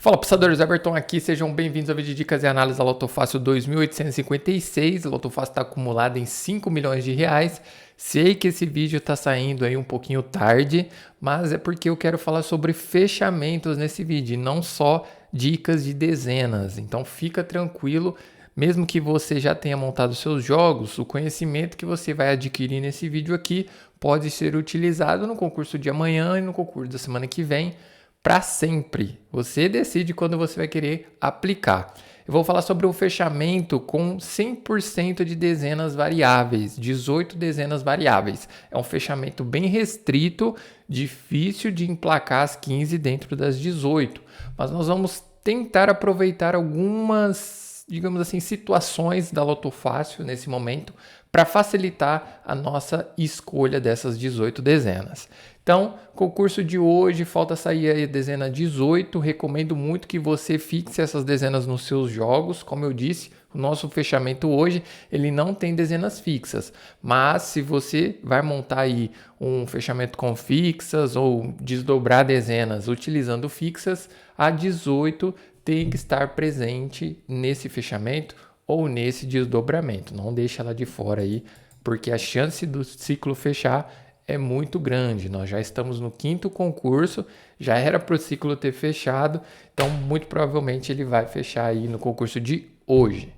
Fala, apostadores, Everton aqui, sejam bem-vindos ao vídeo de dicas e análise da Loto Fácil 2856. A Loto Fácil está acumulada em 5 milhões de reais. Sei que esse vídeo está saindo aí um pouquinho tarde, mas é porque eu quero falar sobre fechamentos nesse vídeo, e não só dicas de dezenas. Então fica tranquilo, mesmo que você já tenha montado seus jogos, o conhecimento que você vai adquirir nesse vídeo aqui pode ser utilizado no concurso de amanhã e no concurso da semana que vem, para sempre. Você decide quando você vai querer aplicar. Eu vou falar sobre o fechamento com 100% de dezenas variáveis, 18 dezenas variáveis. É um fechamento bem restrito, difícil de emplacar as 15 dentro das 18. Mas nós vamos tentar aproveitar algumas, digamos assim, situações da Loto Fácil nesse momento para facilitar a nossa escolha dessas 18 dezenas. Então, concurso de hoje, falta sair a dezena 18, recomendo muito que você fixe essas dezenas nos seus jogos. Como eu disse, o nosso fechamento hoje, ele não tem dezenas fixas, mas se você vai montar aí um fechamento com fixas ou desdobrar dezenas utilizando fixas, a 18 tem que estar presente nesse fechamento ou nesse desdobramento. Não deixa ela de fora aí, porque a chance do ciclo fechar é muito grande. Nós já estamos no 5º concurso, já era para o ciclo ter fechado, então muito provavelmente ele vai fechar aí no concurso de hoje.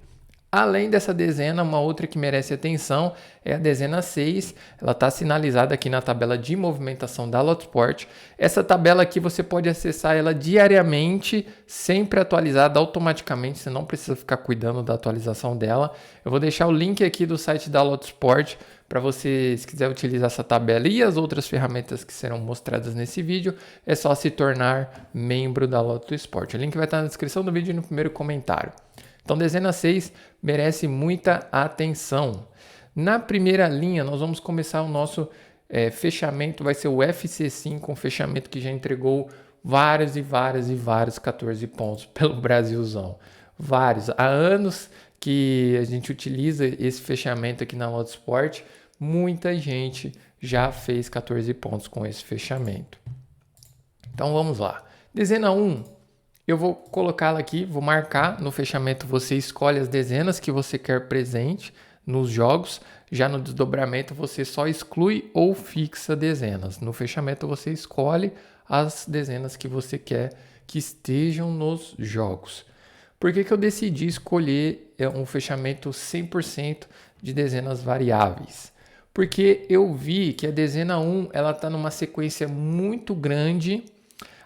Além dessa dezena, uma outra que merece atenção é a dezena 6. Ela está sinalizada aqui na tabela de movimentação da Lotosport. Essa tabela aqui você pode acessar ela diariamente, sempre atualizada automaticamente. Você não precisa ficar cuidando da atualização dela. Eu vou deixar o link aqui do site da Lotosport para você, se quiser utilizar essa tabela e as outras ferramentas que serão mostradas nesse vídeo. É só se tornar membro da Lotosport. O link vai estar na descrição do vídeo e no primeiro comentário. Então, dezena 6 merece muita atenção. Na primeira linha, nós vamos começar o nosso fechamento, vai ser o FC5, um fechamento que já entregou vários 14 pontos pelo Brasilzão. Vários. Há anos que a gente utiliza esse fechamento aqui na Lotosport, muita gente já fez 14 pontos com esse fechamento. Então, vamos lá. Dezena 1. Eu vou colocá-la aqui, vou marcar no fechamento, você escolhe as dezenas que você quer presente nos jogos. Já no desdobramento você só exclui ou fixa dezenas. No fechamento você escolhe as dezenas que você quer que estejam nos jogos. Por que eu decidi escolher um fechamento 100% de dezenas variáveis? Porque eu vi que a dezena 1 ela está numa sequência muito grande.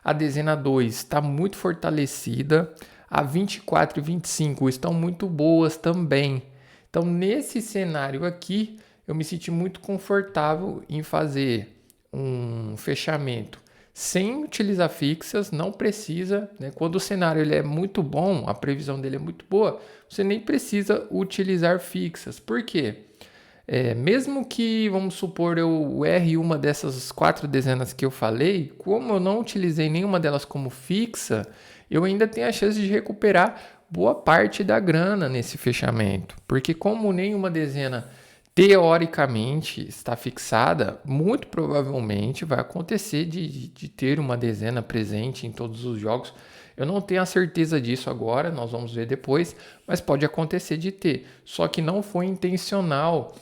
A dezena 2 está muito fortalecida, a 24 e 25 estão muito boas também. Então, nesse cenário aqui, eu me senti muito confortável em fazer um fechamento sem utilizar fixas, não precisa, né? Quando o cenário ele é muito bom, a previsão dele é muito boa, você nem precisa utilizar fixas. Por quê? Mesmo que, vamos supor, eu erre uma dessas 4 dezenas que eu falei, como eu não utilizei nenhuma delas como fixa, eu ainda tenho a chance de recuperar boa parte da grana nesse fechamento. Porque como nenhuma dezena teoricamente está fixada, muito provavelmente vai acontecer de ter uma dezena presente em todos os jogos. Eu não tenho a certeza disso agora, nós vamos ver depois, mas pode acontecer de ter. Só que não foi intencional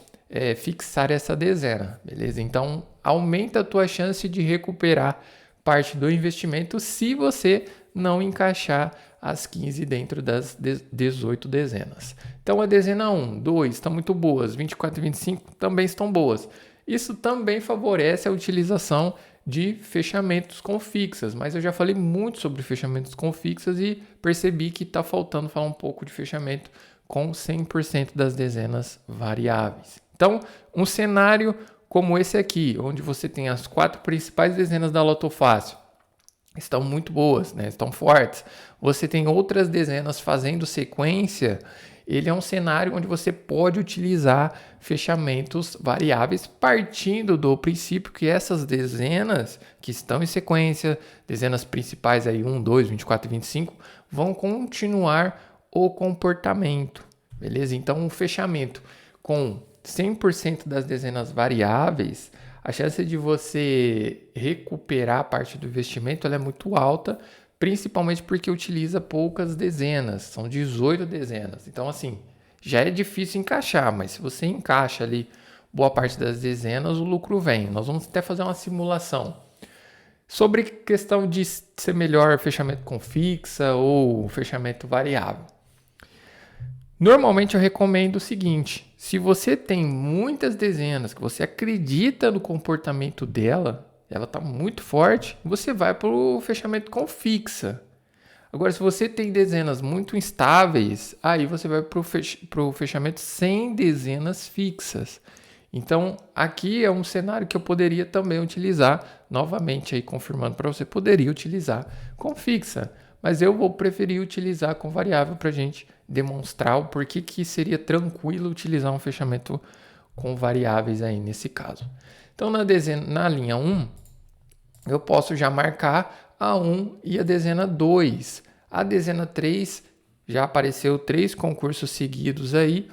fixar essa dezena, beleza? Então, aumenta a tua chance de recuperar parte do investimento se você não encaixar as 15 dentro das 18 dezenas. Então, a dezena 1, 2 estão muito boas, 24 e 25 também estão boas. Isso também favorece a utilização de fechamentos com fixas, mas eu já falei muito sobre fechamentos com fixas e percebi que está faltando falar um pouco de fechamento com 100% das dezenas variáveis. Então, um cenário como esse aqui, onde você tem as 4 principais dezenas da Loto Fácil, estão muito boas, né? Estão fortes. Você tem outras dezenas fazendo sequência. Ele é um cenário onde você pode utilizar fechamentos variáveis, partindo do princípio que essas dezenas que estão em sequência, dezenas principais aí 1, 2, 24 e 25, vão continuar o comportamento, beleza? Então, um fechamento com 100% das dezenas variáveis, a chance de você recuperar parte do investimento ela é muito alta principalmente porque utiliza poucas dezenas, são 18 dezenas. Então, assim, já é difícil encaixar, mas se você encaixa ali boa parte das dezenas, o lucro vem. Nós vamos até fazer uma simulação. Sobre questão de ser melhor fechamento com fixa ou fechamento variável. Normalmente eu recomendo o seguinte: se você tem muitas dezenas que você acredita no comportamento dela, ela está muito forte, você vai para o fechamento com fixa. Agora, se você tem dezenas muito instáveis, aí você vai para o fechamento sem dezenas fixas. Então, aqui é um cenário que eu poderia também utilizar, novamente aí confirmando para você, poderia utilizar com fixa, mas eu vou preferir utilizar com variável para a gente demonstrar o porquê que seria tranquilo utilizar um fechamento com variáveis aí nesse caso. Então, na linha 1, eu posso já marcar a 1 e a dezena 2. A dezena 3 já apareceu 3 concursos seguidos aí.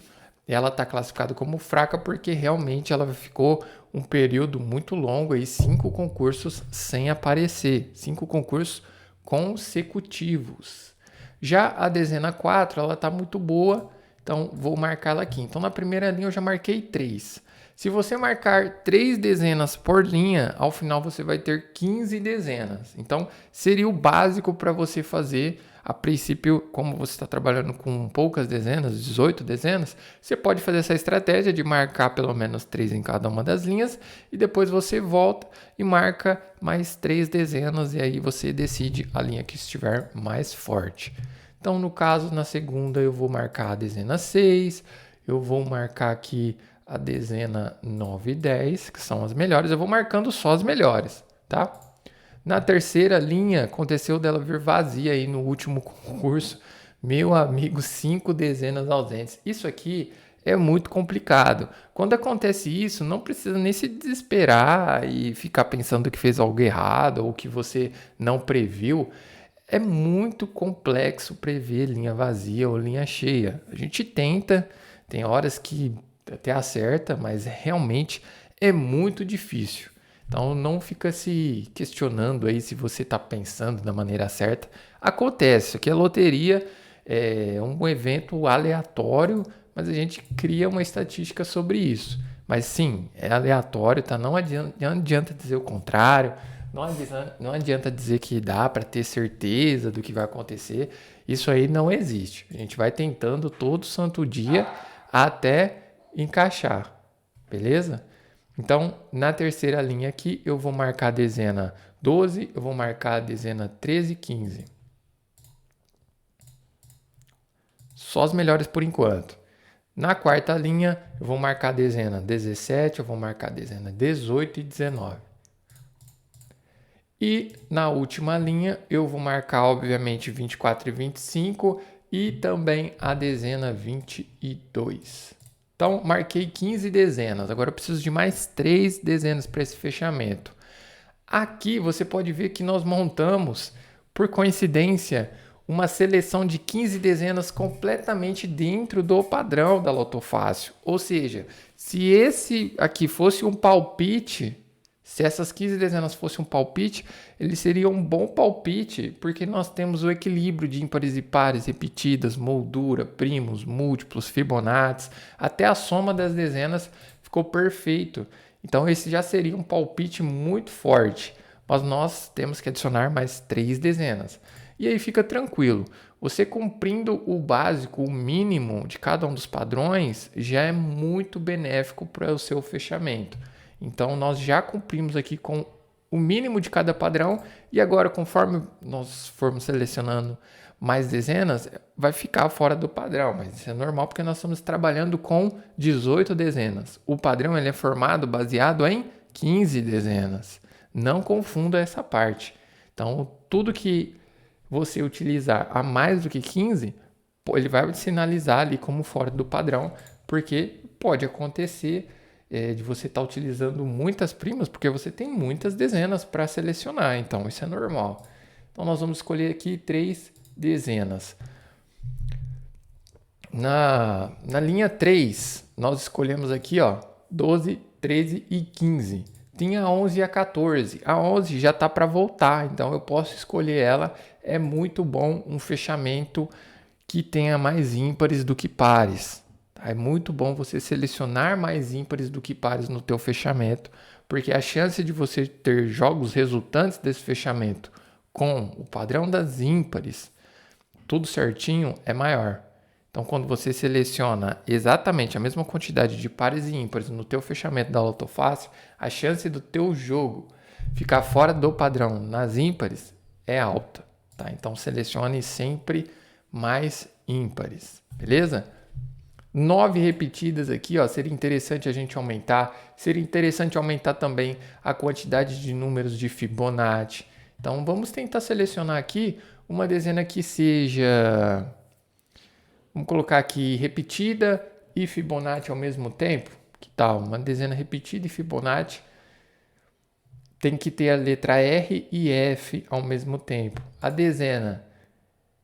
Ela está classificada como fraca porque realmente ela ficou um período muito longo, aí 5 concursos sem aparecer, 5 concursos consecutivos. Já a dezena 4, ela está muito boa, então vou marcar ela aqui. Então na primeira linha eu já marquei 3. Se você marcar 3 dezenas por linha, ao final você vai ter 15 dezenas. Então seria o básico para você fazer. A princípio, como você está trabalhando com poucas dezenas, 18 dezenas, você pode fazer essa estratégia de marcar pelo menos 3 em cada uma das linhas e depois você volta e marca mais 3 dezenas e aí você decide a linha que estiver mais forte. Então, no caso, na segunda eu vou marcar a dezena 6, eu vou marcar aqui a dezena 9 e 10, que são as melhores, eu vou marcando só as melhores, tá? Na terceira linha, aconteceu dela vir vazia aí no último concurso. Meu amigo, 5 dezenas ausentes. Isso aqui é muito complicado. Quando acontece isso, não precisa nem se desesperar e ficar pensando que fez algo errado ou que você não previu. É muito complexo prever linha vazia ou linha cheia. A gente tenta, tem horas que até acerta, mas realmente é muito difícil. Então não fica se questionando aí se você está pensando da maneira certa. Acontece, aqui a loteria é um evento aleatório, mas a gente cria uma estatística sobre isso. Mas sim, é aleatório, tá? Não adianta dizer o contrário, não adianta dizer que dá para ter certeza do que vai acontecer. Isso aí não existe. A gente vai tentando todo santo dia até encaixar, beleza? Então, na terceira linha aqui, eu vou marcar a dezena 12, eu vou marcar a dezena 13 e 15. Só as melhores por enquanto. Na quarta linha, eu vou marcar a dezena 17, eu vou marcar a dezena 18 e 19. E na última linha, eu vou marcar, obviamente, 24 e 25 e também a dezena 22. Então, marquei 15 dezenas. Agora eu preciso de mais 3 dezenas para esse fechamento. Aqui você pode ver que nós montamos, por coincidência, uma seleção de 15 dezenas completamente dentro do padrão da Loto Fácil. Ou seja, se esse aqui fosse um palpite, se essas 15 dezenas fossem um palpite, ele seria um bom palpite, porque nós temos o equilíbrio de ímpares e pares repetidas, moldura, primos, múltiplos, Fibonacci, até a soma das dezenas ficou perfeito. Então esse já seria um palpite muito forte, mas nós temos que adicionar mais 3 dezenas. E aí fica tranquilo, você cumprindo o básico, o mínimo de cada um dos padrões, já é muito benéfico para o seu fechamento. Então, nós já cumprimos aqui com o mínimo de cada padrão e agora, conforme nós formos selecionando mais dezenas, vai ficar fora do padrão, mas isso é normal porque nós estamos trabalhando com 18 dezenas. O padrão ele é formado baseado em 15 dezenas. Não confunda essa parte. Então, tudo que você utilizar a mais do que 15, ele vai sinalizar ali como fora do padrão, porque pode acontecer de você estar utilizando muitas primas, porque você tem muitas dezenas para selecionar, então isso é normal. Então nós vamos escolher aqui 3 dezenas. Na linha 3, nós escolhemos aqui 12, 13 e 15. Tinha a 11 e a 14. A 11 já está para voltar, então eu posso escolher ela é muito bom um fechamento que tenha mais ímpares do que pares. Tá? É muito bom você selecionar mais ímpares do que pares no teu fechamento, porque a chance de você ter jogos resultantes desse fechamento com o padrão das ímpares, tudo certinho, é maior. Então, quando você seleciona exatamente a mesma quantidade de pares e ímpares no teu fechamento da Loto Fácil, a chance do teu jogo ficar fora do padrão nas ímpares é alta. Tá? Então, selecione sempre mais ímpares, beleza? 9 repetidas aqui, ó, seria interessante a gente aumentar. Seria interessante aumentar também a quantidade de números de Fibonacci. Então, vamos tentar selecionar aqui uma dezena que seja... Vamos colocar aqui repetida e Fibonacci ao mesmo tempo. Que tal? Uma dezena repetida e Fibonacci tem que ter a letra R e F ao mesmo tempo. A dezena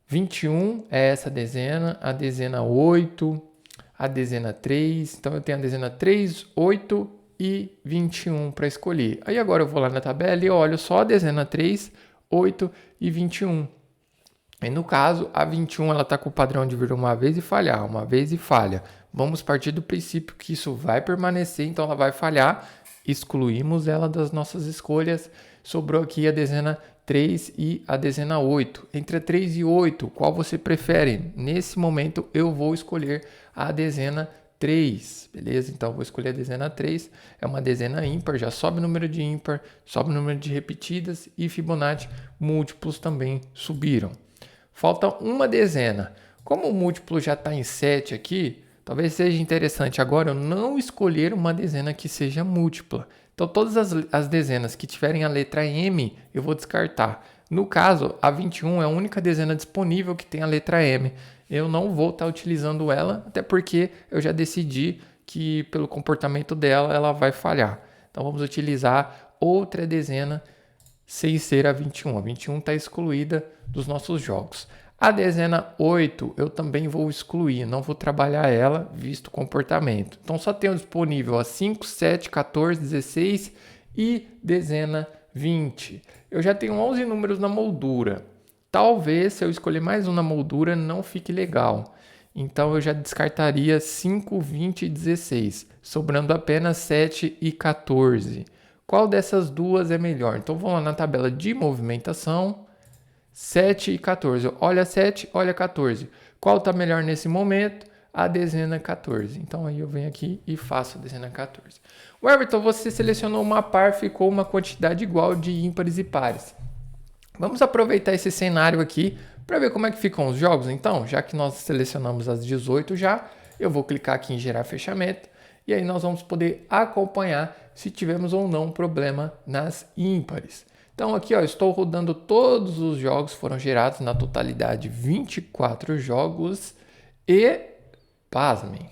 21 é essa dezena, a dezena 8, a dezena 3. Então eu tenho a dezena 3, 8 e 21 para escolher. Aí agora eu vou lá na tabela e olho só a dezena 3, 8 e 21. E no caso, a 21 ela está com o padrão de vir uma vez e falhar, uma vez e falha. Vamos partir do princípio que isso vai permanecer, então ela vai falhar. Excluímos ela das nossas escolhas. Sobrou aqui a dezena 3 e a dezena 8. Entre a 3 e 8, qual você prefere? Nesse momento eu vou escolher a dezena 3, beleza? Então eu vou escolher a dezena 3, é uma dezena ímpar, já sobe o número de ímpar, sobe o número de repetidas e Fibonacci múltiplos também subiram. Falta uma dezena. Como o múltiplo já está em 7 aqui, talvez seja interessante agora eu não escolher uma dezena que seja múltipla. Então, todas as dezenas que tiverem a letra M, eu vou descartar. No caso, a 21 é a única dezena disponível que tem a letra M. Eu não vou estar utilizando ela, até porque eu já decidi que, pelo comportamento dela, ela vai falhar. Então, vamos utilizar outra dezena sem ser a 21. A 21 está excluída dos nossos jogos. A dezena 8 eu também vou excluir, não vou trabalhar ela, visto o comportamento. Então só tenho disponível a 5, 7, 14, 16 e dezena 20. Eu já tenho 11 números na moldura. Talvez, se eu escolher mais um na moldura, não fique legal. Então eu já descartaria 5, 20 e 16, sobrando apenas 7 e 14. Qual dessas duas é melhor? Então vamos lá na tabela de movimentação, 7 e 14. Olha 7, olha 14. Qual está melhor nesse momento? A dezena 14. Então aí eu venho aqui e faço a dezena 14. O Everton, você selecionou uma par, ficou uma quantidade igual de ímpares e pares. Vamos aproveitar esse cenário aqui para ver como é que ficam os jogos. Então, já que nós selecionamos as 18 já, eu vou clicar aqui em gerar fechamento. E aí nós vamos poder acompanhar se tivemos ou não problema nas ímpares. Então aqui ó, estou rodando todos os jogos, foram gerados na totalidade 24 jogos e, pasmem,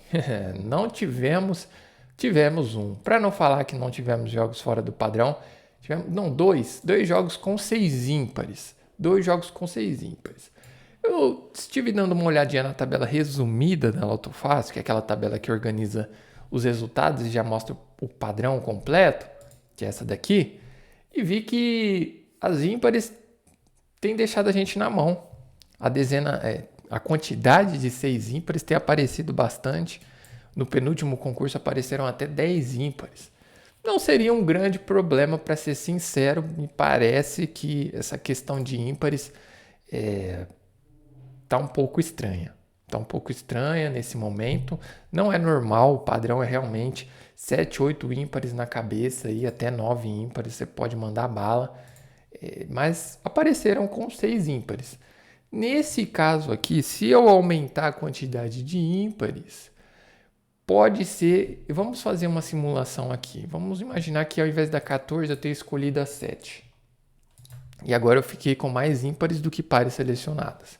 não tivemos um. Para não falar que não tivemos jogos fora do padrão, dois jogos com 6 ímpares. 2 jogos com 6 ímpares. Eu estive dando uma olhadinha na tabela resumida da Loto Fácil, que é aquela tabela que organiza os resultados e já mostra o padrão completo, que é essa daqui, e vi que as ímpares têm deixado a gente na mão. A quantidade de 6 ímpares tem aparecido bastante. No penúltimo concurso apareceram até 10 ímpares. Não seria um grande problema, para ser sincero, me parece que essa questão de ímpares está um pouco estranha. Está um pouco estranha nesse momento. Não é normal, o padrão é realmente 7, 8 ímpares na cabeça e até 9 ímpares, você pode mandar bala. Mas apareceram com 6 ímpares. Nesse caso aqui, se eu aumentar a quantidade de ímpares, pode ser... Vamos fazer uma simulação aqui. Vamos imaginar que ao invés da 14 eu tenho escolhido a 7. E agora eu fiquei com mais ímpares do que pares selecionadas.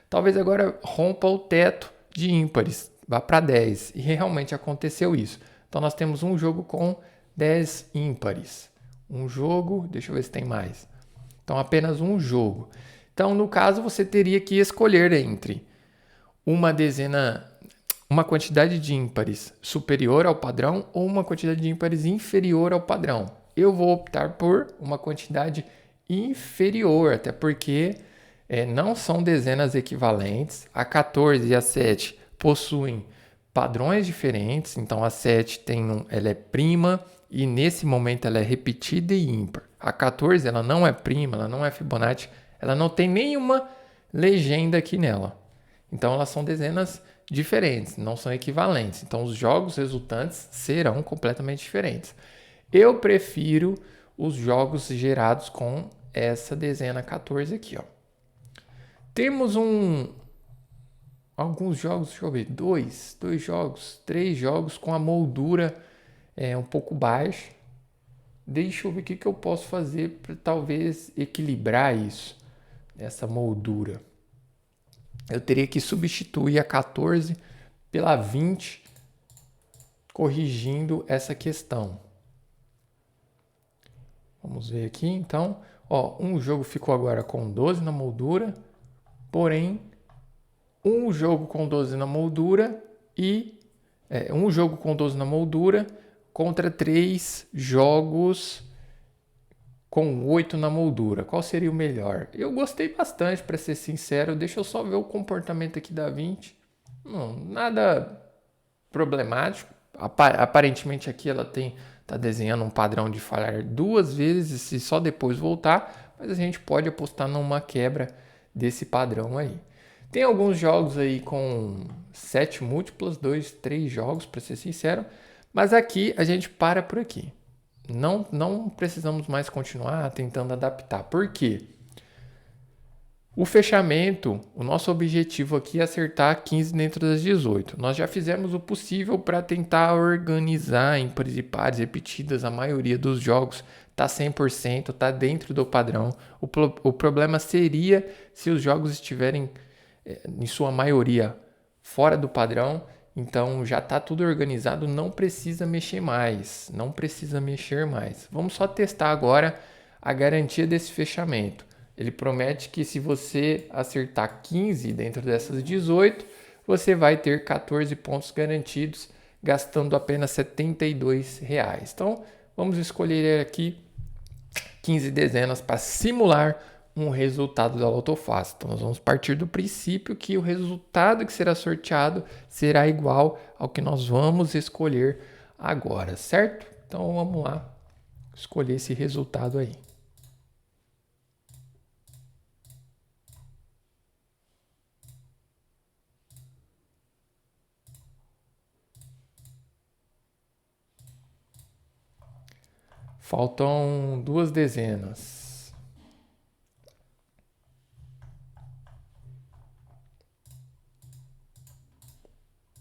Talvez agora rompa o teto de ímpares, vá para 10. E realmente aconteceu isso. Então nós temos um jogo com 10 ímpares. Um jogo, deixa eu ver se tem mais. Então apenas um jogo. Então no caso você teria que escolher entre uma quantidade de ímpares superior ao padrão ou uma quantidade de ímpares inferior ao padrão. Eu vou optar por uma quantidade inferior, até porque não são dezenas equivalentes. A 14 e a 7 possuem padrões diferentes. Então a 7 ela é prima e nesse momento ela é repetida e ímpar. A 14 ela não é prima, ela não é Fibonacci, ela não tem nenhuma legenda aqui nela. Então elas são dezenas diferentes, não são equivalentes. Então os jogos resultantes serão completamente diferentes. Eu prefiro os jogos gerados com essa dezena 14 aqui, ó. Temos alguns jogos, deixa eu ver, dois jogos, 3 jogos com a moldura um pouco baixa. Deixa eu ver o que eu posso fazer para talvez equilibrar isso, essa moldura. Eu teria que substituir a 14 pela 20, corrigindo essa questão. Vamos ver aqui, então. Ó, um jogo ficou agora com 12 na moldura, porém, um jogo com 12 na moldura e... um jogo com 12 na moldura contra 3 jogos com 8 na moldura. Qual seria o melhor? Eu gostei bastante, para ser sincero. Deixa eu só ver o comportamento aqui da 20. Não, nada problemático. Aparentemente aqui ela tá desenhando um padrão de falhar 2 vezes e só depois voltar, mas a gente pode apostar numa quebra desse padrão aí. Tem alguns jogos aí com 7 múltiplas, 2, 3 jogos, para ser sincero, mas aqui a gente para por aqui. Não precisamos mais continuar tentando adaptar. Por quê? O fechamento, o nosso objetivo aqui é acertar 15 dentro das 18. Nós já fizemos o possível para tentar organizar em pares e pares repetidas. A maioria dos jogos está 100%, está dentro do padrão. O problema seria se os jogos estiverem, em sua maioria, fora do padrão. Então já está tudo organizado, não precisa mexer mais. Vamos só testar agora a garantia desse fechamento. Ele promete que se você acertar 15 dentro dessas 18, você vai ter 14 pontos garantidos, gastando apenas R$ 72. Então, vamos escolher aqui 15 dezenas para simular um resultado da Loto Fácil. Então, nós vamos partir do princípio que o resultado que será sorteado será igual ao que nós vamos escolher agora, certo? Então, vamos lá escolher esse resultado aí. Faltam 2 dezenas.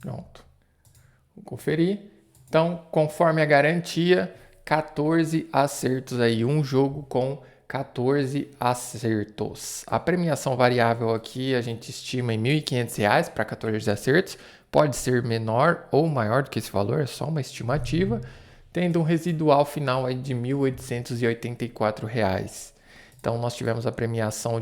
Pronto. Vou conferir. Então, conforme a garantia, 14 acertos aí. Um jogo com 14 acertos. A premiação variável aqui a gente estima em R$ 1.500 para 14 acertos. Pode ser menor ou maior do que esse valor, é só uma estimativa. Tendo um residual final aí de R$ 1.884. Então, nós tivemos a premiação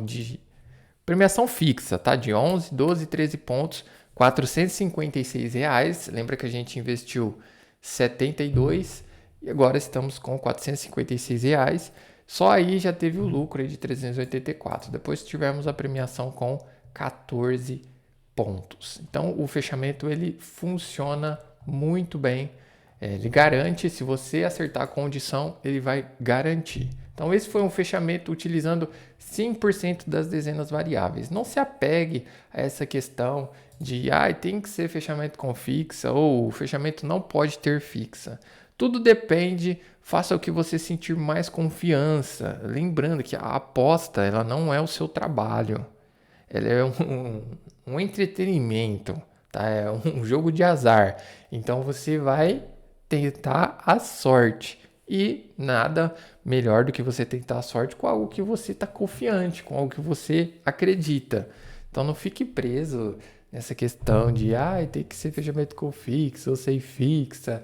fixa, tá? De 11, 12 e 13 pontos, R$ 456. Lembra que a gente investiu 72 e agora estamos com R$ 456. Só aí já teve o lucro aí de 384. Depois tivemos a premiação com 14 pontos. Então, o fechamento ele funciona muito bem. Ele garante, se você acertar a condição, ele vai garantir. Então, esse foi um fechamento utilizando 100% das dezenas variáveis. Não se apegue a essa questão de tem que ser fechamento com fixa ou o fechamento não pode ter fixa. Tudo depende, faça o que você sentir mais confiança. Lembrando que a aposta ela não é o seu trabalho. Ela é um entretenimento, tá? É um jogo de azar. Então, você vai tentar a sorte. E nada melhor do que você tentar a sorte com algo que você está confiante, com algo que você acredita. Então não fique preso nessa questão de tem que ser fechamento com fixa ou sem fixa.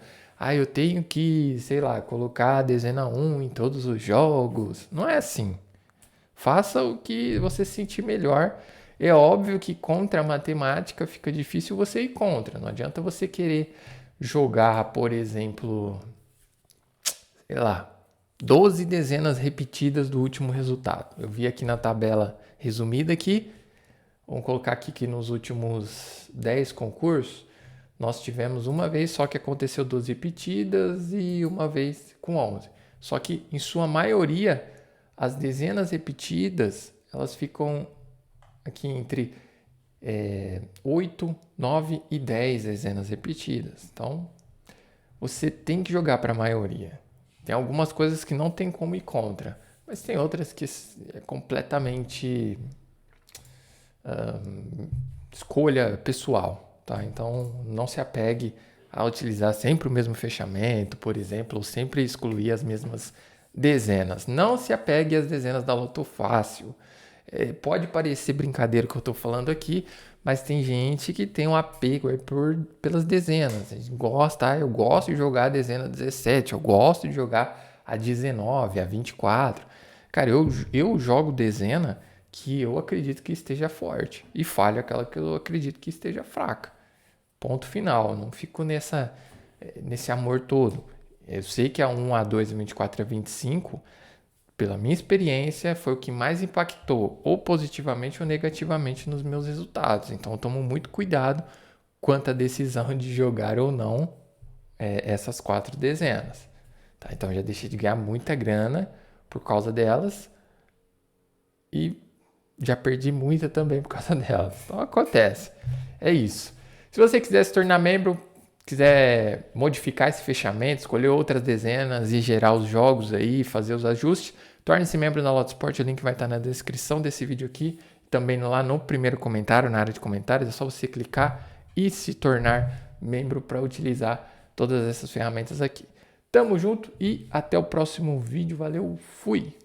Eu tenho que, sei lá, colocar a dezena 1 em todos os jogos. Não é assim. Faça o que você sentir melhor. É óbvio que contra a matemática fica difícil você ir contra. Não adianta você querer jogar, por exemplo, sei lá, 12 dezenas repetidas do último resultado. Eu vi aqui na tabela resumida aqui. Vamos colocar aqui que nos últimos 10 concursos, nós tivemos uma vez só que aconteceu 12 repetidas e uma vez com 11. Só que, em sua maioria, as dezenas repetidas, elas ficam aqui entre 8, 9 e 10 dezenas repetidas. Então, você tem que jogar para a maioria. Tem algumas coisas que não tem como ir contra, mas tem outras que é completamente escolha pessoal, tá? Então, não se apegue a utilizar sempre o mesmo fechamento, por exemplo, ou sempre excluir as mesmas dezenas. Não se apegue às dezenas da Loto Fácil. Pode parecer brincadeira o que eu estou falando aqui, mas tem gente que tem um apego aí pelas dezenas. A gente gosta, eu gosto de jogar a dezena 17, eu gosto de jogar a 19, a 24. Cara, eu jogo dezena que eu acredito que esteja forte e falho aquela que eu acredito que esteja fraca. Ponto final. Não fico nesse amor todo. Eu sei que a 1, a 2, a 24 e a 25, pela minha experiência, foi o que mais impactou, ou positivamente ou negativamente, nos meus resultados. Então, eu tomo muito cuidado quanto à decisão de jogar ou não essas 4 dezenas. Tá? Então, eu já deixei de ganhar muita grana por causa delas e já perdi muita também por causa delas. Então, acontece. É isso. Se você quiser se tornar membro, quiser modificar esse fechamento, escolher outras dezenas e gerar os jogos aí, fazer os ajustes, torne-se membro da Loto Sport, o link vai estar na descrição desse vídeo aqui, também lá no primeiro comentário, na área de comentários, é só você clicar e se tornar membro para utilizar todas essas ferramentas aqui. Tamo junto e até o próximo vídeo, valeu, fui!